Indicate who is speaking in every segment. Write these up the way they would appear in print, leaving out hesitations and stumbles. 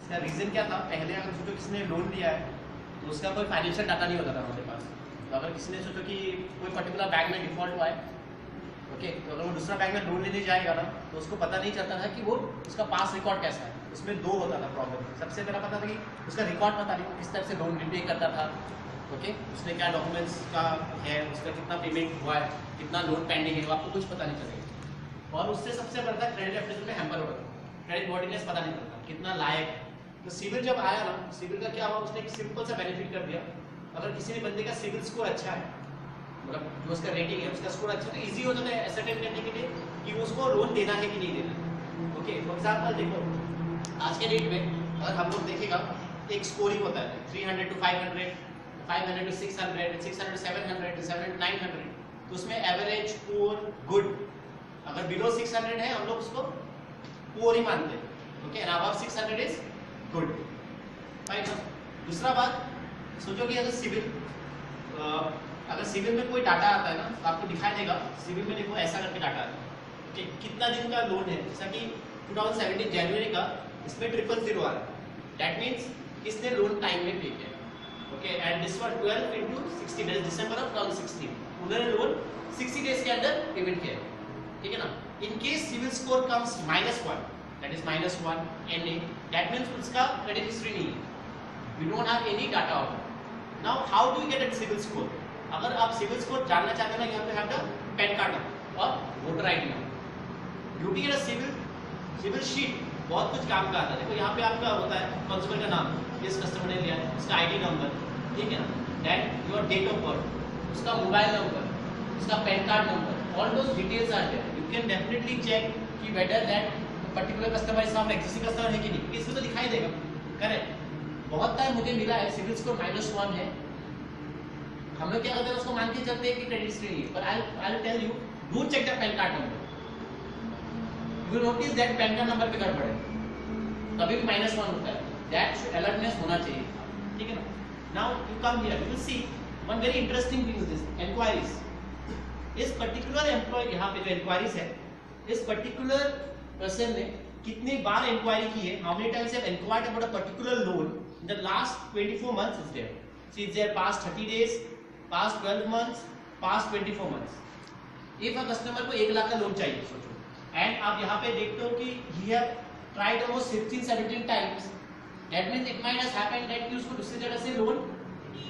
Speaker 1: इसका रीजन क्या था, पहले अगर सोचो किसी ने लोन लिया है तो उसका कोई फाइनेंशियल डाटा नहीं होता था हमारे पास। तो अगर किसी ने सोचो कि कोई पर्टिकुलर बैंक में डिफॉल्ट हुआ है, ओके, तो अगर वो दूसरा बैंक में लोन लेने जाएगा ना तो उसको पता नहीं चलता था कि वो उसका पास रिकॉर्ड कैसा है। उसमें दो होता था प्रॉब्लम। सबसे पहला पता था कि उसका रिकॉर्ड पता नहीं, किस तरह से लोन रिपे करता था, ओके, उसने क्या डॉक्यूमेंट्स का है, उसका कितना पेमेंट हुआ है, कितना लोन पेंडिंग है, वो आपको कुछ पता नहीं चलेगा। और उससे सबसे बड़ा क्रेडिट अप्रेजल में हैम्पर होता था, क्रेडिट वर्दिनेस पता नहीं चलता कितना लायक है। तो सिविल जब आया ना, सिविल का क्या हुआ, उसने एक सिंपल सा बेनिफिट कर दिया। अगर किसी भी बंदे का सिविल स्कोर अच्छा है, मतलब जो उसका रेटिंग है उसका स्कोर अच्छा, तो इजी हो जाता है एसेटेट करने के लिए कि उसको लोन देना है कि नहीं देना। ओके, फॉर एग्जांपल देखो आज के डेट में अगर हम लोग देखेगा एक स्कोरिंग होता है 300 to 500, 500 to 600, 600 to 700, 700 to 900, तो उसमें एवरेज, पुअर, गुड, अगर बिलो 600 है हम लोग उसको पुअर ही मानते हैं, okay, and above 600 is good, right. दूसरा बात सोचो कि अगर सिविल में कोई डाटा आता है ना तो आपको दिखाई देगा सिविल में, देखो ऐसा करके डाटा आता है, ओके, कितना दिन का लोन है, जैसा कि 2017 जनवरी का इसमें 000 आ रहा है, दैट मीन्स किसने लोन टाइम में पे किया, okay, and this was 12 into 60 days, December of 2016 उन्होंने लोन 60 डेज के अंदर पेमेंट किया, ठीक है ना। In case CIBIL score comes -1, that is -1 NA, that means उसका क्रेडिट हिस्ट्री नहीं है, we don't have any data of it. Now how do we get a CIBIL score? अगर आप सिविल स्कोर जानना चाहते हैं ना, you have to have the PAN card number और वोटर आईडी नंबर। ड्यूटी के सिविल शीट बहुत कुछ काम का आता है। देखो यहाँ पे आपका होता है कंज्यूमर का नाम, जिस कस्टमर ने लिया है, उसका आईडी नंबर, ठीक है ना, then your date of birth, उसका मोबाइल नंबर, उसका PAN card number, all those details are there. You can definitely check कि whether that particular customer is from existing customer है कि नहीं, इसमें तो दिखाई देगा, करेक्ट। बहुत टाइम मुझे मिला है सिविल स्कोर -1 है, हम लोग क्या करते हैं उसको मान के चलते हैं कि क्रेडिट हिस्ट्री नहीं है, पर I will tell you, do check the PAN card number, you notice that PAN card number पे गड़बड़ है, कभी भी -1 होता है, दैट अलर्टनेस होना चाहिए, ठीक है ना। Now you come here, you will see one very interesting thing is this inquiries. इस पर्टिकुलर एम्प्लॉय, यहाँ पे जो इंक्वायरीज है, इस पर्टिकुलर पर्सन ने कितनी बार इंक्वायरी की है, how many times have inquired about a particular loan in the last 24 months is there, see is there past 30 days, past 12 months, past 24 months। if a customer को 1 लाख का loan चाहिए सोचो, and आप यहाँ पे देखते हो कि he have tried almost 16-17 times, that means it might have happened that कि उसको दूसरी जगह से लोन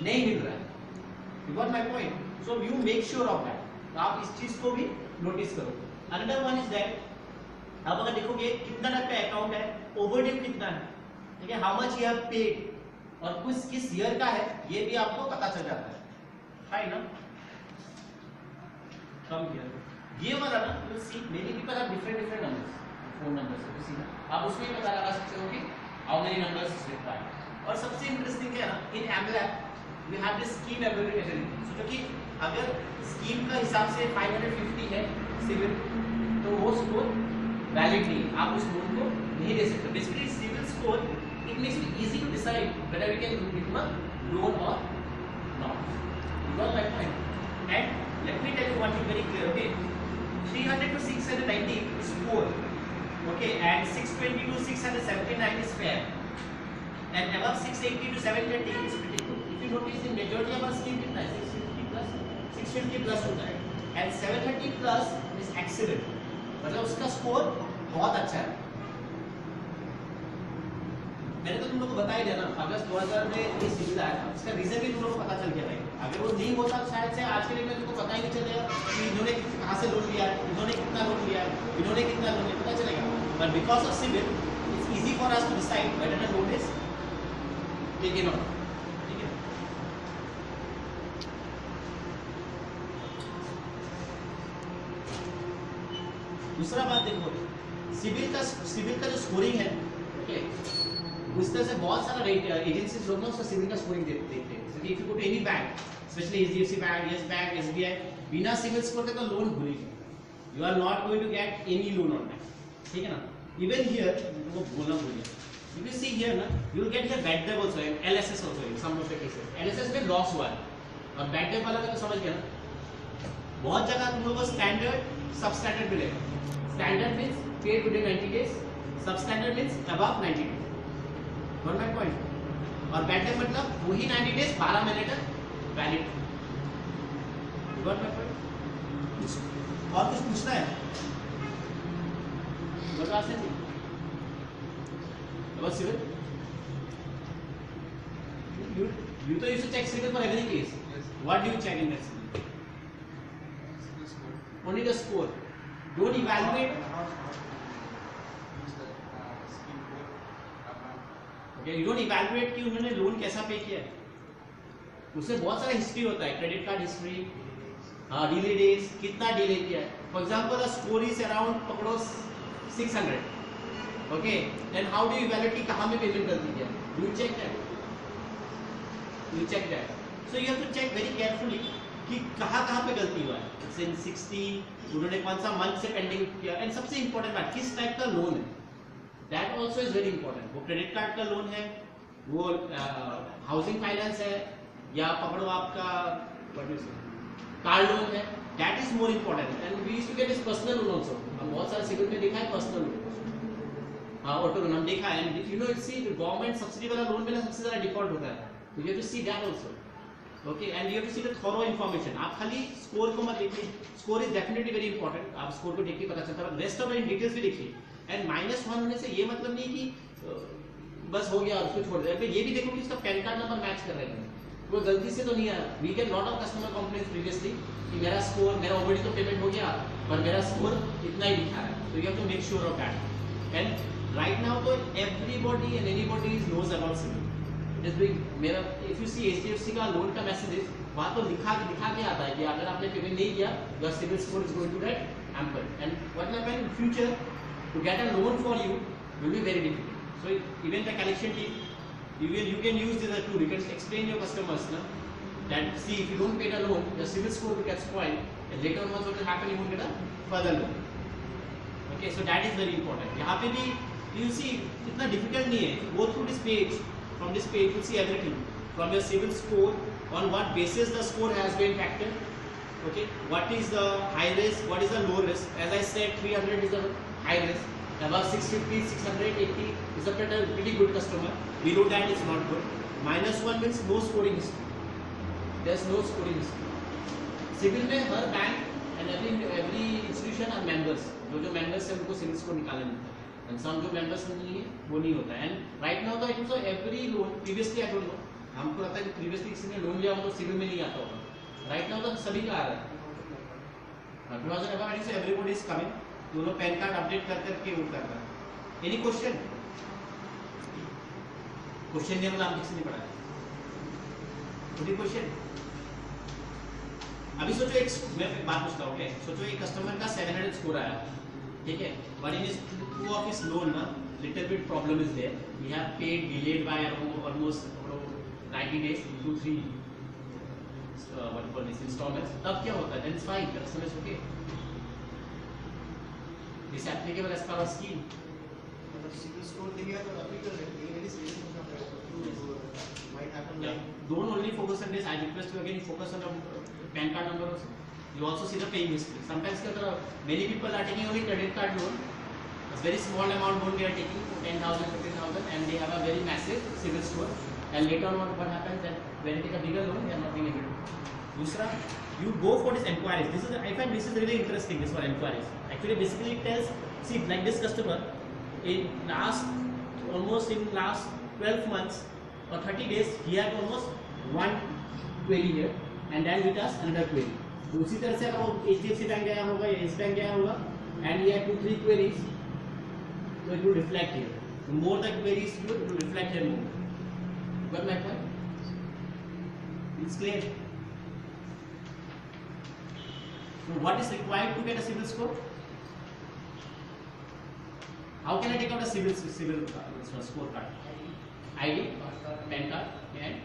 Speaker 1: नहीं मिल रहा है। you got my point? so you make sure of that। तो आप इस चीज को भी नोटिस करो। another one is that आप अगर देखोगे कितना टाइप का अकाउंट है, ओवरड्यू कितना है, ठीक है, how much you have paid, और किस ईयर का है, ये भी आपको पता चल जाता है, right ना। कम हियर, ये वाला ना, you see many people have different numbers, phone numbers, you see ना, आप उसमें पता लगा सकते हो कि how many numbers is required. और सबसे इंटरेस्टिंग क्या है ना, इन एमलैप we have this scheme ability, सोचो कि अगर स्कीम का हिसाब से 550 है सिविल, तो वो स्कोर वैलिड नहीं, आप उस लोन को नहीं दे सकते। Basically CIBIL score it makes it easy to decide whether we can give a loan or not. You got my point? And let me tell you one thing very clear, okay? 300 to 690 is poor, okay, and 620 to 679 is fair, and above 680 to 720 is pretty good. If you notice, in majority of our scheme कितना है, 650 plus, 650 plus होता है, and 730 plus is excellent, मतलब उसका score बहुत अच्छा है। मैंने तो तुम लोग को बता ही दिया ना, अगस्त 2000 में ये सिविल आया था, इसका रीजन भी तुम लोग को पता चल गया भाई। अगर वो नहीं होता तो शायद से आज के डेट में तुमको पता ही नहीं चलेगा कि इन्होंने कहाँ से लोन लिया है, इन्होंने कितना लोन लिया है, इन्होंने कितना लोन लिया, पता चलेगा। But because of CIBIL it's easy for us to decide whether the loan is taken or not, ठीक है। दूसरा बात देखो, सिविल का जो स्कोरिंग है, ओके, उस तरह से बहुत सारा एजेंसीज लोग ना उसका सिविल का स्कोरिंग देखते हैं। जैसे if you go to any bank, specially HDFC bank, Yes bank, SBI, बिना सिविल स्कोर के तो लोन भूलिए, you are not going to get any loan on that, ठीक है ना। इवन हियर तुमको बोलना भूलिए, यू विल सी हियर ना, you will get here bad debt also, LSS also in some of the cases. LSS में loss हुआ है, और बैड डेट वाला तो समझ गया ना। बहुत जगह तुम लोगों को स्टैंडर्ड सब स्टैंडर्ड मिलेगा। Standard means paid with 90 days, substandard means above 90 days, got my point? और बैड डेट मतलब वही 90 डेज 12 महीने तक वैलिड। Got my point? और कुछ पूछना है? बता सकते about civil? You तो used to check civil for every case.
Speaker 2: Yes.
Speaker 1: What do you check in that civil? Only the score. Don't evaluate. Okay, you don't evaluate कि उन्होंने loan कैसा पे किया है। उससे बहुत सारा हिस्ट्री होता है, credit card history, delay days, कितना डिले किया है। For example the score is around पकड़ो 600. Okay, then how do you evaluate कि कहाँ में पेमेंट गलती किया? Do you check that? Do you check that? So you have to check very carefully कि कहाँ पे गलती हुआ है। It's in 60, उन्होंने कौन सा मंथ से पेंडिंग किया, एंड सबसे इम्पोर्टेंट बात किस टाइप का लोन है, that also is very important. वो क्रेडिट कार्ड का लोन है, वो हाउसिंग फाइनेंस है, या पकड़ो आपका कार लोन है, that is more important. And we used to get this personal loan also. हम बहुत सारे सिविल में देखा है पर्सनल लोन, ऑटो लोन हम देखा है। And you know see government subsidy वाला लोन में ना सबसे ज्यादा डिफॉल्ट होता है, तो you have to see that also. Okay, and you have to see the thorough information. आप खाली स्कोर को मत देखिए, score is definitely very important, आप स्कोर को देख के पता चलता है, रेस्ट ऑफ द डिटेल्स भी देखिए। एंड -1 होने से ये मतलब नहीं कि बस हो गया और उसको छोड़ दे, ये भी देखो कि उसका पैन कार्ड नंबर मैच कर रहे हैं, वो गलती से तो नहीं आया। We get lot of customer complaints previously कि मेरा स्कोर, मेरा ओवरडी तो पेमेंट हो गया पर मेरा स्कोर इतना ही दिखा रहा है, तो you have to make sure of that. And right now तो everybody and anybody knows about CIBIL. It is big, मेरा इफ यू सी HDFC का लोन का मैसेजेस वहाँ तो दिखा के आता है कि अगर आपने पेमेंट नहीं किया your CIBIL score is going to get hampered, and what will happen in future to get a loan for you will be very difficult. So even the collection team you can use this as a tool. You can explain your customers that see if you don't pay the loan, the civil score will get spoiled, and later on what will happen, you won't get a further loan. Okay, so that is very important. यहाँ पे भी you see इतना difficult नहीं है, go through this page. From this page you see everything from your civil score, on what basis the score has been factored. Okay, what is the high risk, what is the low risk. As I said, 300 is the high risk, above 650, 680 is a pretty good customer. Below that is not good. -1 means no scoring history. There is no scoring history. CIBIL में हर bank and every institution are members. जो members है उनको civil score निकालना होता है, and some जो members नहीं है वो नहीं होता है। And right now तो also every loan previously I don't know, हमको लगता है कि previously किसी ने लोन लिया हो तो सिविल में नहीं आता होगा। Right now तो सभी का आ रहा है। 2011 से everybody is coming, दोनों पैन कार्ड अपडेट करके वो कर रहा है। Any question? क्वेश्चन नहीं मतलब किसी ने पढ़ा है? कोई क्वेश्चन? अभी सोचो मैं बात पूछता हूँ, ओके? सोचो एक कस्टमर का 700 स्कोर आया, ठीक है? But in is two of his loan ना little bit problem is there, we have paid delayed by almost 90 days into 3 what call this installments. तब क्या होता है? Then it's fine, customer is okay. This applicable as per our scheme.
Speaker 2: CIBIL score दिया तो applicable है, ये मेरी सिविल स्कोर का might happen.
Speaker 1: Yeah. Don't only focus on this. I request you again focus on the PAN card number also. You also see the paying history. Sometimes many people are taking only credit card loan. A very small amount loan they are taking, 10,000, 15,000, and they have a very massive civil score. And later on, what happens that when they take a bigger loan, they are not being able to. Dusra, you go for this enquiries. This is I find this is really interesting. This for enquiries. Actually, basically it tells. See, like this customer, in last 12 months. or 30 days he had almost one query here and then with us another query. तो उसी तरह से अगर वो HDFC bank गया होगा या इस बैंक गया होगा and he had 2-3 queries, so it will reflect here. The more the queries you it will reflect here more. Got my point? It's clear. So what is required to get a civil score? How can I take out a civil score card? ID, PAN card, and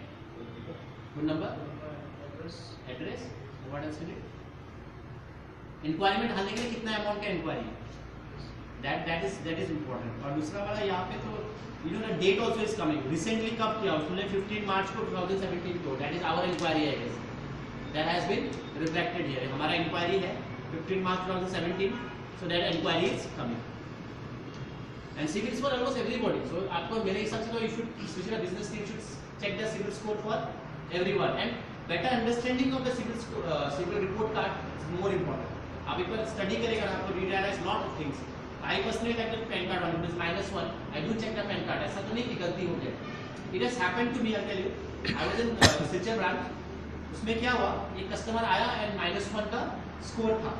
Speaker 1: phone number, address. What else we need? Inquiry में डालने के लिए कितना amount का inquiry? That is important. और दूसरा वाला यहाँ पे तो you know the date also is coming. Recently कब किया? उसने 15 मार्च को 2017 को. That is our inquiry I guess. That has been reflected here. हमारा इंक्वायरी है 15 March 2017. So that inquiry is coming. And CIBIL score almost everybody, so आपको मेरे हिसाब से तो you should specially business team should check the CIBIL score for everyone and better understanding of the CIBIL report card is more important. आप एक बार study करेगा आपको realize lot of things. I personally like the PAN card one, -1 I do check the PAN card. ऐसा तो नहीं कि गलती हो गई. It has happened to me. I tell you, I was in Silchar branch. उसमें क्या हुआ, एक कस्टमर आया एंड -1 का स्कोर था.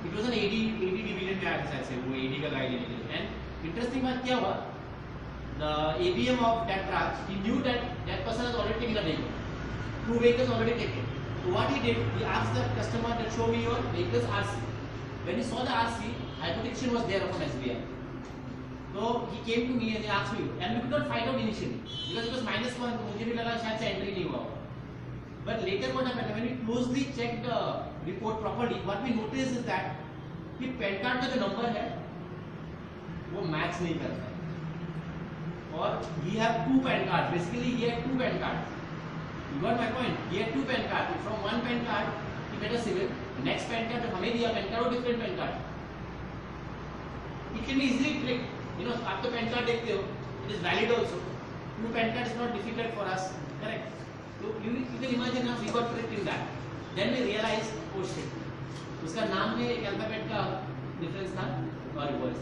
Speaker 1: It was an ED division में आया था शायद से, वो एडी का गाइड लेने के लिए. एंड इंटरेस्टिंग बात क्या हुआ, the ABM of that branch he knew that that person has already taken a vehicle. 2 vehicles already taken. So what he did, he asked the customer that show me your vehicle's RC. When he saw the RC, hypothecation was there from SBI. So he came to me and he asked me, and we could not find out initially because it was -1. मुझे भी लगा शायद से entry नहीं हुआ. But later what happened, when we closely checked the report properly, what we noticed is that कि pan card का जो नंबर है वो मैच नहीं करता है. और he have 2 pan card. Basically he had 2 pan card. You got my point? He had 2 pan card. From one pan card he made a civil. Next pan card जो हमें दिया पैन कार्ड वो different pan card. It can be easily tricked. You know, आप तो pan card देखते हो. It is valid also. 2 pan card is not difficult for us. Correct? So you can imagine now we got tricked in that. Then we realized, oh shit, उसका नाम में एक alphabet का difference था और reverse.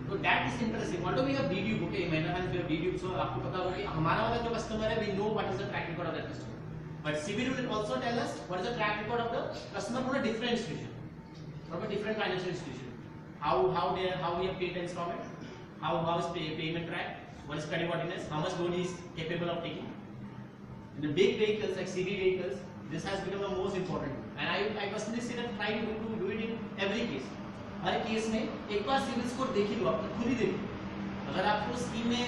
Speaker 1: So that is interesting. Although we have dedupe, okay, manual has we have dedupe, so आपको पता होगा कि हमारा वाला जो कस्टमर है, we know what is the track record of that customer. But CIBIL will also tell us what is the track record of the customer from a different institution, from a different financial institution. How we have paid the installment, how is payment track. What is creditworthiness? How much loan he is capable of taking? In the big vehicles like CV vehicles, this has become the most important. And I personally say that try to do it in every case. Her case में एक बार civil score देख ही लो, आप खुद ही देखो. अगर आपको scheme में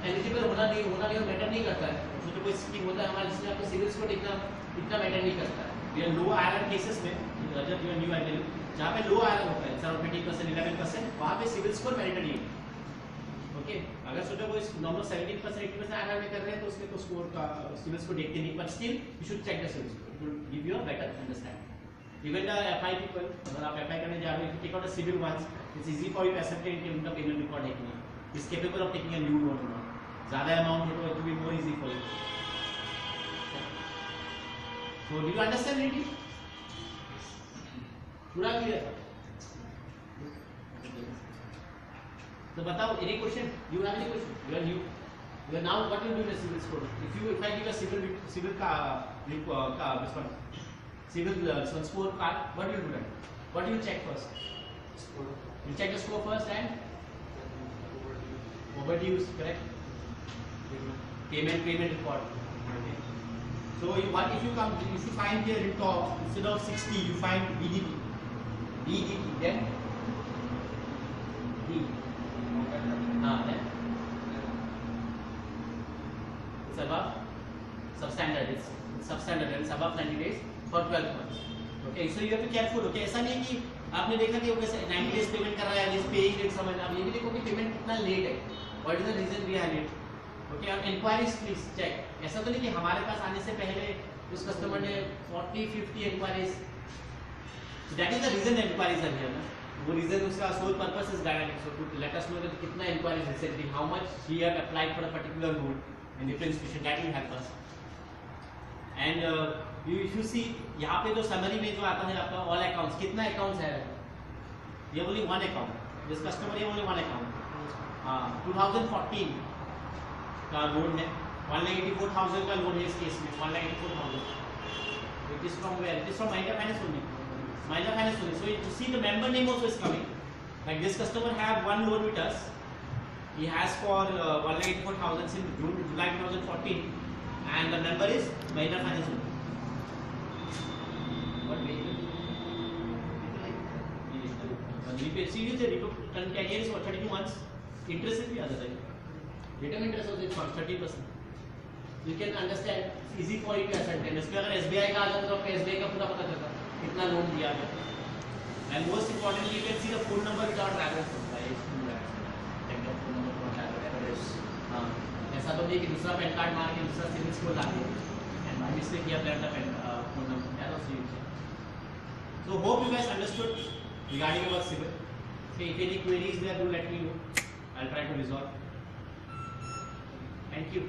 Speaker 1: eligible होना नहीं मैटर नहीं करता है, तो कोई स्कीम होता है हमारे जिसमें आपको सिविल स्कोर इतना मैटर नहीं करता है. ये लो आईआरआर केसेस में जब यू न्यू आईडी जहाँ पे लो आईआरआर होता है 20%, 11%, वहाँ पे सिविल स्कोर मैंडेटरी है. ओके, अगर सोचो कोई नॉर्मल 70%, 80% आईआरआर में कर रहे हैं तो उसमें तो स्कोर का सिविल स्कोर देखते नहीं, but still you should check the CIBIL score to give you a better understanding. Even the FI people, अगर आप FI करने जा रहे हो, take out a civil once, it's easy for you to ascertain कि उनका payment record है कि नहीं, is capable of taking a new loan or not. ज़्यादा amount हो तो it will be more easy for you. So do you understand it? पूरा clear? तो बताओ, any question? You have any question? You are new. You are now what you do in a civil score? If I give a civil का civil score card, what do you do then? What do you check first?
Speaker 2: Score.
Speaker 1: You check the score first and overdues, correct? Payment record. Okay. So if you find here in top instead of 60, you find BDT, then D. Then it's above substandard. It's substandard and it's above 90 days. For 12 months. Okay, so you have to be careful. Okay, ऐसा नहीं कि आपने देखा कि वो कैसे 90 days payment कर रहा है, इस पेइंग डेट समझ, आप ये भी देखो कि पेमेंट कितना लेट है. What is the reason behind it? Okay, आप इंक्वायरीज प्लीज चेक. ऐसा तो नहीं कि हमारे पास आने से पहले उस कस्टमर ने 40-50 inquiries. So that is the reason inquiries are here ना. वो रीजन उसका sole purpose is dynamic. So to let us know that कितना inquiries recently, how much he have applied for a particular loan in different institution, that will help us. And if you see यहाँ पे जो summary में जो आता है आपका all accounts, कितना अकाउंट्स है, ये only one account. This customer ये ओनली वन अकाउंट. 2014 का लोन है, 1,84,000 का लोन है इस केस में. 1,84,000. It is from where? It is from Mahindra Finance only. Mahindra Finance only. So you see the member name also is coming. Like this customer have one loan with us. He has for 1,84,000 since July 2014, and the member is Mahindra Finance only. What vehicle? Series है, 10 years or 32 months. Interest भी आता है. Rate of interest was 30%. You can understand. It's easy for you to ascertain. इसमें अगर SBI का आ जाता तो आपको SBI का पूरा पता चलता कितना लोन दिया गया. And most importantly, you can see the phone number without reference. ऐसा तो नहीं कि दूसरा पैन कार्ड मार के दूसरा सिविल स्कोर ला दिया. And by mistake you have left the phone number. That also you check. So hope you guys understood regarding about civil. Okay, if any queries there, do let me know. I'll try to resolve. Thank you.